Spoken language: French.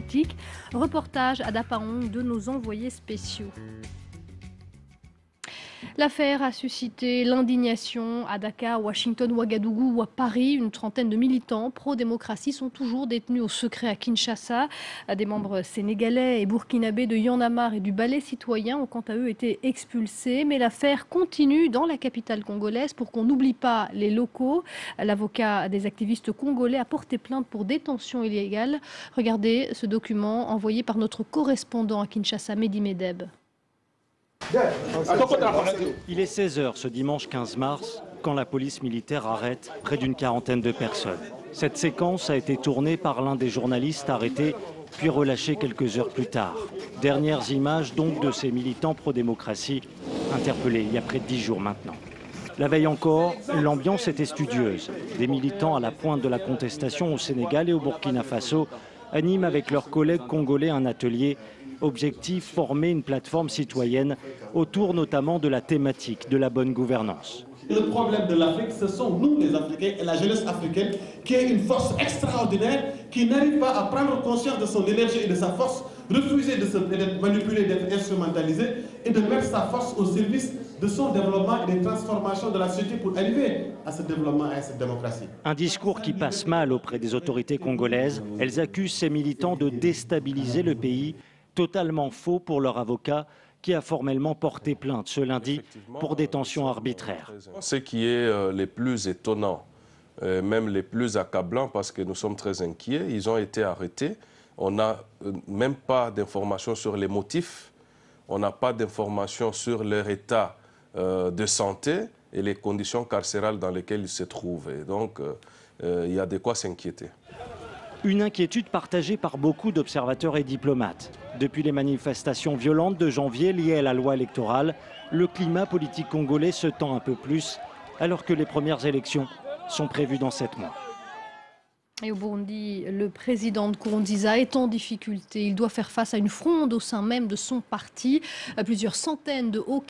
politique. Reportage à Dapaong de nos envoyés spéciaux. L'affaire a suscité l'indignation à Dakar, Washington, Ouagadougou ou à Paris. Une trentaine de militants pro-démocratie sont toujours détenus au secret à Kinshasa. Des membres sénégalais et burkinabés de Y'en a marre et du Balai citoyen ont quant à eux été expulsés. Mais l'affaire continue dans la capitale congolaise pour qu'on n'oublie pas les locaux. L'avocat des activistes congolais a porté plainte pour détention illégale. Regardez ce document envoyé par notre correspondant à Kinshasa, Mehdi Medeb. Il est 16 h ce dimanche 15 mars quand la police militaire arrête près d'une quarantaine de personnes. Cette séquence a été tournée par l'un des journalistes arrêtés puis relâché quelques heures plus tard. Dernières images donc de ces militants pro-démocratie interpellés il y a près de 10 jours maintenant. La veille encore, l'ambiance était studieuse. Des militants à la pointe de la contestation au Sénégal et au Burkina Faso animent avec leurs collègues congolais un atelier. Objectif, former une plateforme citoyenne autour notamment de la thématique de la bonne gouvernance. Le problème de l'Afrique, ce sont nous les Africains et la jeunesse africaine qui est une force extraordinaire qui n'arrive pas à prendre conscience de son énergie et de sa force, refuser d'être manipulé, d'être instrumentalisé et de mettre sa force au service de son développement et des transformations de la société pour arriver à ce développement et à cette démocratie. Un discours qui passe mal auprès des autorités congolaises. Elles accusent ces militants de déstabiliser le pays. Totalement faux pour leur avocat qui a formellement porté plainte ce lundi pour détention arbitraire. Ce qui est le plus étonnant, même les plus accablant parce que nous sommes très inquiets, ils ont été arrêtés. On n'a même pas d'informations sur les motifs, on n'a pas d'informations sur leur état de santé et les conditions carcérales dans lesquelles ils se trouvent. Et donc, il y a de quoi s'inquiéter. Une inquiétude partagée par beaucoup d'observateurs et diplomates. Depuis les manifestations violentes de janvier liées à la loi électorale, le climat politique congolais se tend un peu plus, alors que les premières élections sont prévues dans 7 mois. Et au Burundi, le président Nkurunziza est en difficulté. Il doit faire face à une fronde au sein même de son parti. Plusieurs centaines de hauts